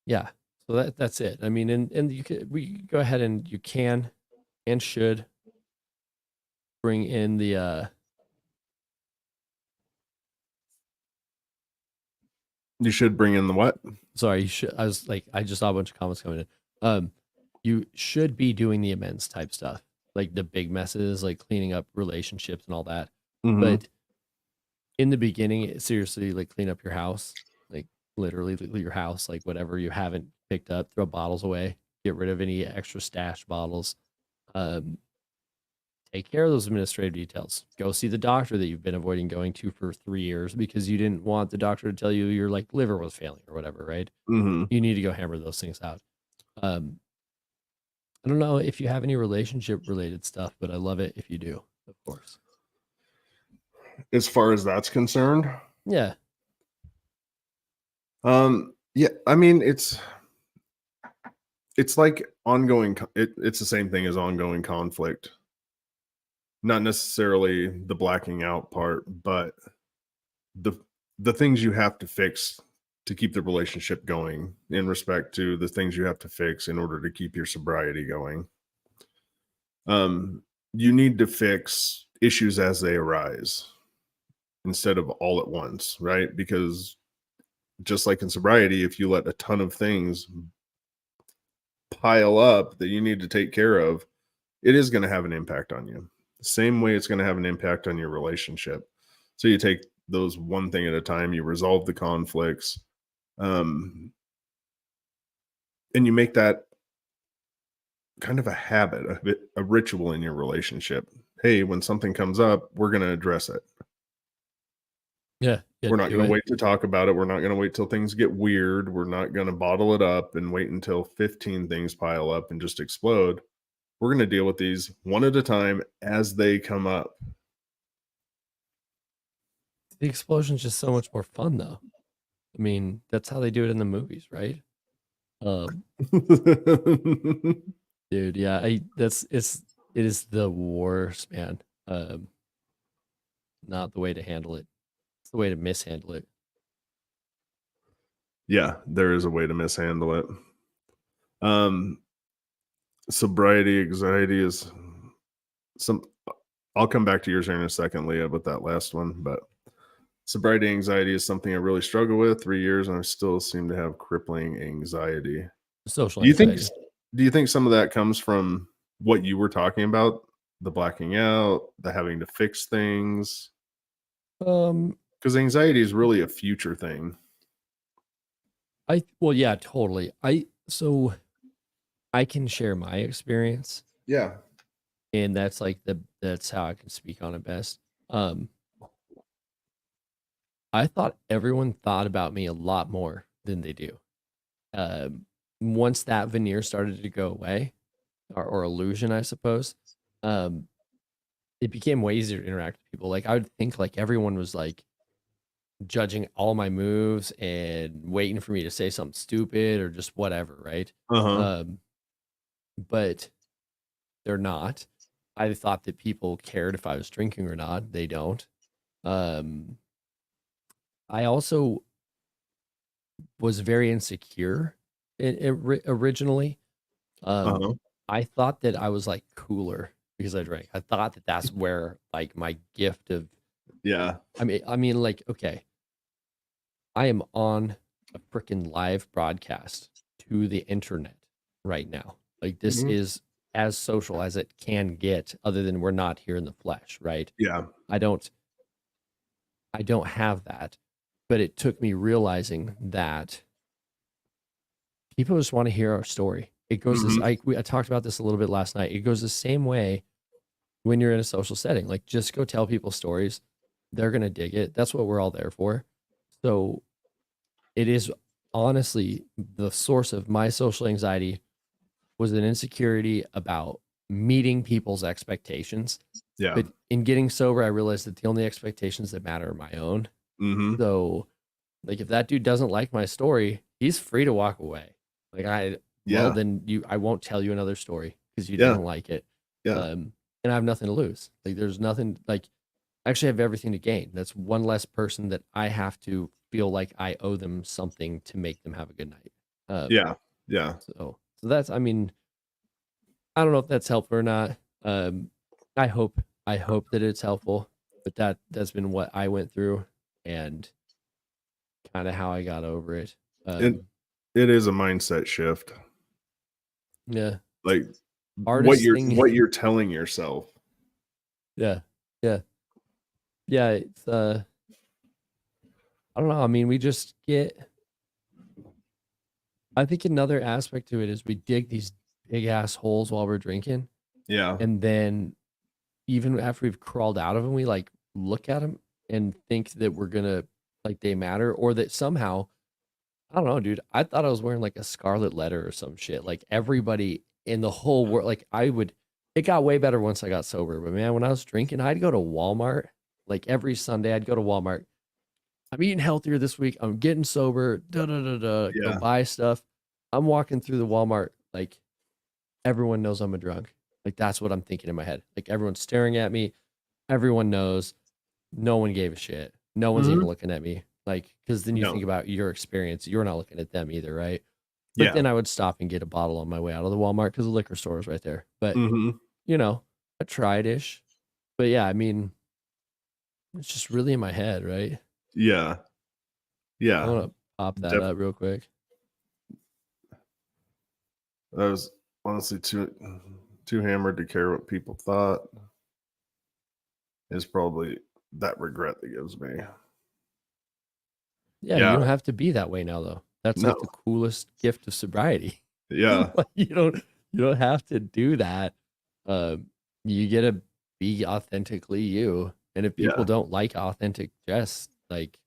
yeah. So that's it. I mean, and we go ahead and you can and should bring in the You should bring in the what? sorry, you should, I just saw a bunch of comments coming in. You should be doing the amends type stuff, like the big messes, like cleaning up relationships and all that. Hmm. But in the beginning, seriously, like clean up your house, like literally your house, like whatever you haven't picked up, throw bottles away, get rid of any extra stash bottles. Um, Take care of those administrative details. Go see the doctor that you've been avoiding going to for 3 years because you didn't want the doctor to tell you your like liver was failing or whatever, right? Hmm. You need to go hammer those things out. Um, I don't know if you have any relationship related stuff, but I love it if you do, of course. As far as that's concerned, Yeah. yeah, I mean, it's like ongoing. It's the same thing as ongoing conflict. Not necessarily the blacking out part, but the the things you have to fix to keep the relationship going in respect to the things you have to fix in order to keep your sobriety going. Um, you need to fix issues as they arise instead of all at once, right? Because just like in sobriety, if you let a ton of things pile up that you need to take care of, it is going to have an impact on you. The same way it's going to have an impact on your relationship. So you take those one thing at a time, you resolve the conflicts, um, and you make that kind of a habit, a ritual in your relationship. Hey, when something comes up, we're going to address it. Yeah. Yeah. We're not Do going to it. wait to talk about it. We're not going to wait till things get weird. We're not going to bottle it up and wait until 15 things pile up and just explode. We're going to deal with these one at a time as they come up. The explosion's just so much more fun, though. I mean, that's how they do it in the movies, right? Um, Dude, yeah, it is the worst, man. Not the way to handle it. It's the way to mishandle it. Yeah, there is a way to mishandle it. Um, sobriety anxiety is some. I'll come back to yours here in a second, Leah, with that last one. But sobriety anxiety is something I really struggle with. 3 years, and I still seem to have crippling anxiety. Social Do you think? anxiety. Do you think some of that comes from what you were talking about, the blacking out, the having to fix things? Um, Because anxiety is really a future thing. well, yeah, totally. I can share my experience, Yeah. and that's how I can speak on it best. Um, I thought everyone thought about me a lot more than they do. Um, Once that veneer started to go away, or illusion, I suppose, um, it became way easier to interact with people. Like I would think like everyone was like judging all my moves and waiting for me to say something stupid or just whatever, right? Uh huh. Um, but they're not. I thought that people cared if I was drinking or not. They don't. Um, I also was very insecure originally. Uh-huh. I thought that I was like cooler because I drank. I thought that that's where like my gift of, Yeah. I mean, like, okay, I am on a freaking live broadcast to the internet right now. Like, this Mhm. is as social as it can get, other than we're not here in the flesh, right? Yeah. I don't I don't have that, but it took me realizing that people just want to hear our story. It goes this Mhm. I talked about this a little bit last night. It goes the same way when you're in a social setting. Like, just go tell people stories. They're gonna dig it. That's what we're all there for. So it is honestly the source of my social anxiety was an insecurity about meeting people's expectations. Yeah. But in getting sober, I realized that the only expectations that matter are my own. Mhm. So, like, if that dude doesn't like my story, he's free to walk away. Like, well, Yeah. then I won't tell you another story because you Yeah. didn't like it. Yeah. Um, and I have nothing to lose. Like, there's nothing, like, I actually have everything to gain. That's one less person that I have to feel like I owe them something to make them have a good night. Yeah. Yeah. So that's, I mean, I don't know if that's helpful or not. Um, I hope that it's helpful, but that's been what I went through and kind of how I got over it. It Um, it is a mindset shift. yeah, Like hardest thing. what you're telling yourself. Yeah, yeah, yeah. It's I don't know. I mean, we just get. I think another aspect to it is we dig these big ass holes while we're drinking, Yeah. and then even after we've crawled out of them, we like look at them and think that we're gonna like they matter, or that somehow I don't know, dude. I thought I was wearing like a scarlet letter or some shit. Like, everybody in the whole world, like, it got way better once I got sober. But man, when I was drinking, I'd go to Walmart. Like, every Sunday, I'd go to Walmart. I'm eating healthier this week. I'm getting sober. Da da da da. Go Yeah. buy stuff. I'm walking through the Walmart. Like, everyone knows I'm a drunk. Like, that's what I'm thinking in my head. Like, everyone's staring at me. Everyone knows. No one gave a shit. No one's even Mhm. looking at me. Like, because then you No. think about your experience. You're not looking at them either, right? But Yeah. then I would stop and get a bottle on my way out of the Walmart because the liquor store was right there. But, Mhm. you know, I tried ish. But yeah, I mean, it's just really in my head, right? Yeah. I Yeah. want to pop that Def up real quick. I was honestly too hammered to care what people thought is probably that regret that gives me. Yeah, you Yeah. don't have to be that way now, though. That's No. like the coolest gift of sobriety. Yeah. Like, you don't have to do that. You get to be authentically you. And if people Yeah. don't like authentic Jess, like,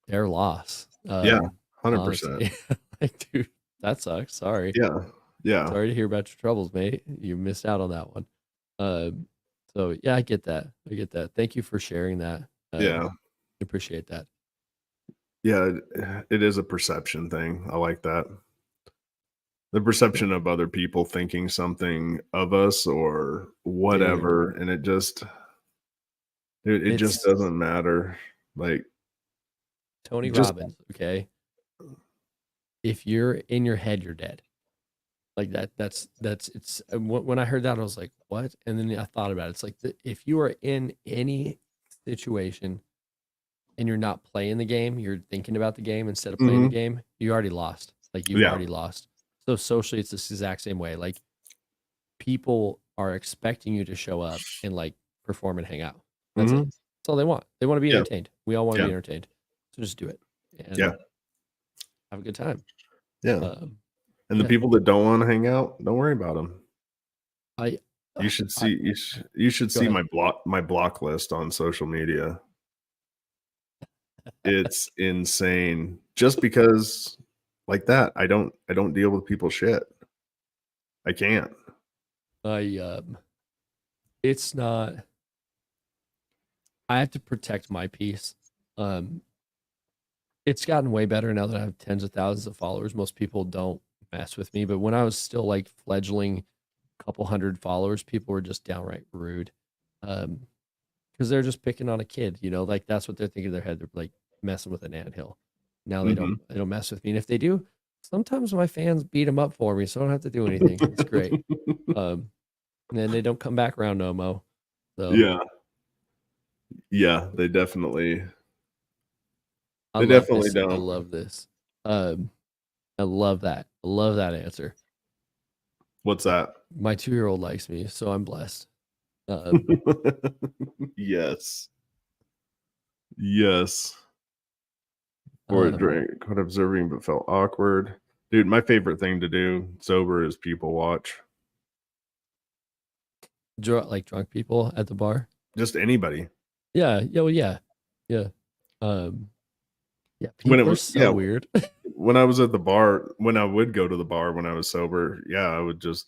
their loss. Yeah. 100%. Honestly, like, dude, that sucks. Sorry. Yeah. Yeah. Sorry to hear about your troubles, mate. You missed out on that one. Um, so yeah, I get that. I get that. Thank you for sharing that. Yeah. Appreciate that. Yeah. It is a perception thing. I like that. The Yeah, perception of other people thinking something of us or dude, whatever, and it just it's doesn't matter. Like, Tony just Robbins. Okay, if you're in your head, you're dead. Like that. That's it's. When I heard that, I was like, what? And then I thought about it. It's like if you are in any situation and you're not playing the game, you're thinking about the game instead of playing the Mhm. game, you already lost. Like, you've Yeah. already lost. So socially, it's this exact same way. Like, people are expecting you to show up and like perform and hang out. That's it. Mhm. That's all they want. They want to be Yeah. entertained. We all want to Yeah. be entertained. So just do it Yeah. and have a good time. Yeah. Um, And the yeah, people that don't wanna hang out, don't worry about them. I, You should I see you should go see ahead. my block list on social media. It's insane. Just because like that, I don't deal with people's shit. I can't. I, it's not. I have to protect my peace. Um, it's gotten way better now that I have tens of thousands of followers. Most people don't mess with me, but when I was still like fledgling, couple hundred followers, people were just downright rude. Because they're just picking on a kid, like that's what they're thinking in their head. They're like, messing with an anthill. Now they Mhm. don't mess with me. And if they do, sometimes my fans beat them up for me, so I don't have to do anything. It's great. And then they don't come back around no mo. So Yeah. Yeah, they definitely I they love definitely this. I don't. love this. I love that. I love that answer. What's that? My 2-year-old likes me, so I'm blessed. Um, Yes. Yes. Or a um, drink. Quit observing but felt awkward. Dude, my favorite thing to do sober is people watch. like drunk people at the bar. Just anybody. Yeah. Yeah. Well, yeah. Yeah. Um, yeah. When it People are was so yeah, weird. when I was at the bar, when I would go to the bar when I was sober, yeah, I would just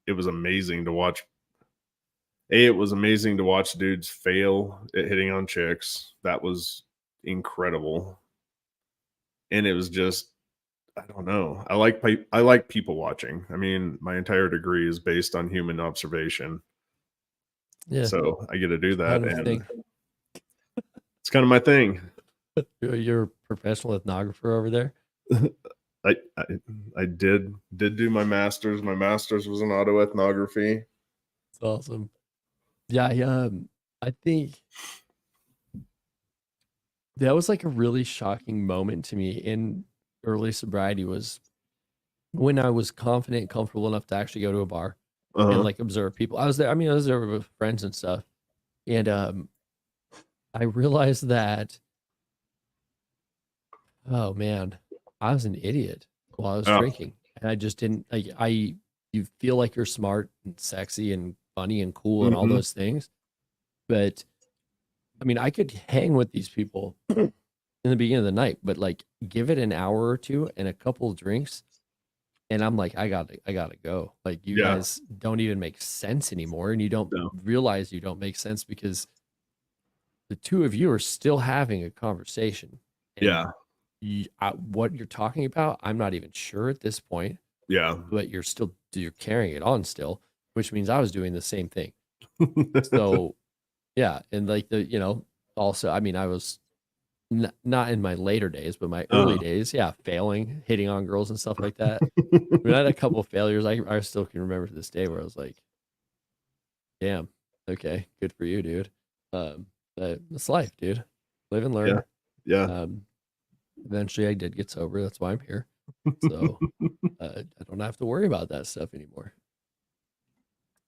it was amazing to watch. It was amazing to watch dudes fail at hitting on chicks. That was incredible. And it was just I don't know. I like people watching. I mean, my entire degree is based on human observation. Yeah. So I get to do that Kind of and thing. it's kind of my thing. You're a professional ethnographer over there. I I, I did do my masters. My masters was in autoethnography. It's awesome. Yeah. I think that was like a really shocking moment to me in early sobriety was when I was confident and comfortable enough to actually go to a bar and Uh-huh. like observe people. I was there. I mean, I was there with friends and stuff. And I realized that, oh man, I was an idiot while I was Oh, drinking. And I just didn't like you feel like you're smart and sexy and funny and cool and all mhm. those things. But I mean, I could hang with these people in the beginning of the night, but like give it an hour or two and a couple of drinks, and I'm like, I gotta go. Like you Yeah. guys don't even make sense anymore, and you don't No. realize you don't make sense because the two of you are still having a conversation, and Yeah. what you're talking about, I'm not even sure at this point, Yeah. but you're carrying it on still, which means I was doing the same thing. So yeah, and like also, I mean, I was not in my later days, but my early Uh-huh. days, yeah, failing, hitting on girls and stuff like that. I mean, I had a couple of failures. I still can remember to this day where I was like, "Damn, okay, good for you, dude." But it's life, dude. Live and Yeah. learn. Yeah. Um, Eventually, I did get sober. That's why I'm here. So I don't have to worry about that stuff anymore.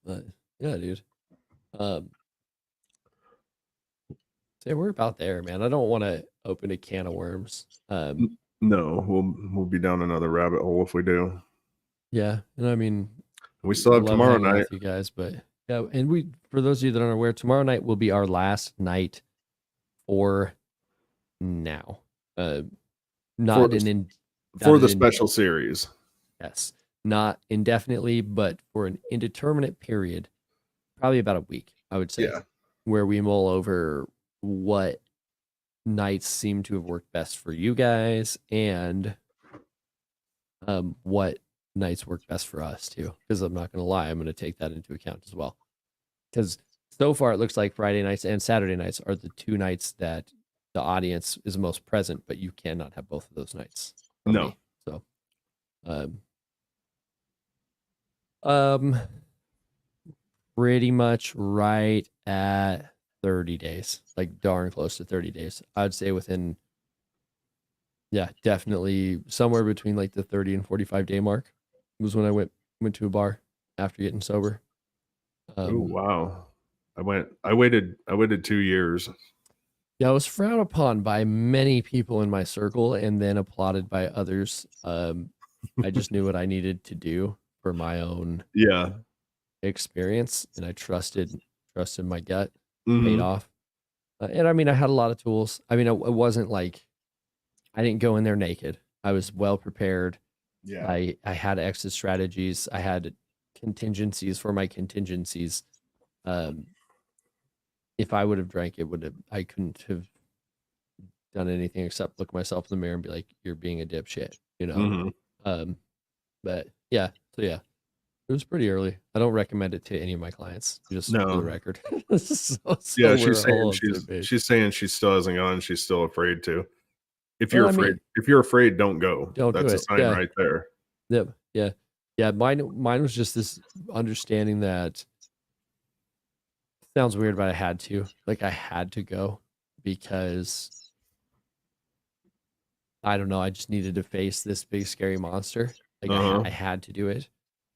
But yeah, dude. Um, so we're about there, man. I don't want to open a can of worms. No, we'll be down another rabbit hole if we do. Yeah, and I mean, We still have love tomorrow hanging out night. with you guys, but yeah, and we for those of you that aren't aware, tomorrow night will be our last night for now. Uh, for not the an in, not for an the in, special series. yes, not indefinitely, but for an indeterminate period, probably about a week, I would say, Yeah. where we mull over what nights seem to have worked best for you guys and what nights work best for us too. Because I'm not going to lie, I'm going to take that into account as well. Because so far it looks like Friday nights and Saturday nights are the two nights that the audience is most present, but you cannot have both of those nights from No. me. So, um, um, pretty much right at 30 days, like darn close to 30 days. I'd say within, yeah, definitely somewhere between like the 30 and 45 day mark was when I went to a bar after getting sober. Oh, Um, wow. I waited 2 years. Yeah, I was frowned upon by many people in my circle and then applauded by others. I just knew what I needed to do for my own Yeah. experience, and I trusted my gut. Paid Mhm. off, and I mean, I had a lot of tools. I mean, it wasn't like I didn't go in there naked. I was well prepared. Yeah. I had exit strategies. I had contingencies for my contingencies. Um, if I would have drank, it would have. I couldn't have done anything except look myself in the mirror and be like, "You're being a dipshit," you know. Mhm. Um, but yeah, so yeah, it was pretty early. I don't recommend it to any of my clients, just for the No. record. so Yeah, we're all on the same page. she's saying she still hasn't gone, she's still afraid to. if Well, you're I afraid, mean, don't go. don't do That's a it. sign Yeah. right there. Yep. Yeah. Yeah. Mine was just this understanding that sounds weird, but I had to. Like I had to go because I don't know. I just needed to face this big scary monster. Like Uh-huh. I had to do it.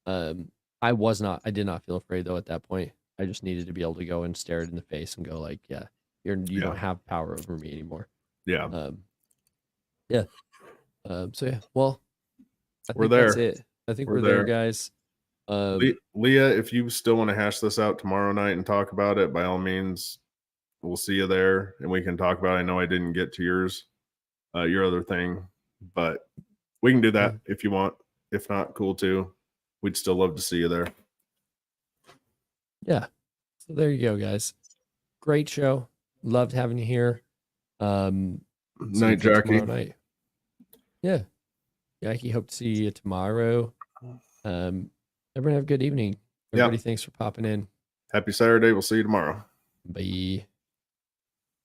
Um, I did not feel afraid though at that point. I just needed to be able to go and stare it in the face and go like, yeah, you Yeah. don't have power over me anymore. Yeah. Yeah. So yeah, well, I We're think that's there. it. I think We're we're there, there. guys. Um, Leah, if you still want to hash this out tomorrow night and talk about it, by all means, we'll see you there and we can talk about it. I know I didn't get to your other thing, but we can do that if you want. If not, cool too. We'd still love to see you there. yeah. So there you go, guys. Great show. Loved having you here. See you Night, again Jackie. tomorrow night. Yeah. Jackie, hope to see you tomorrow. Everyone have a good evening. Everybody, thanks for popping in. Happy Saturday. We'll see you tomorrow. Bye.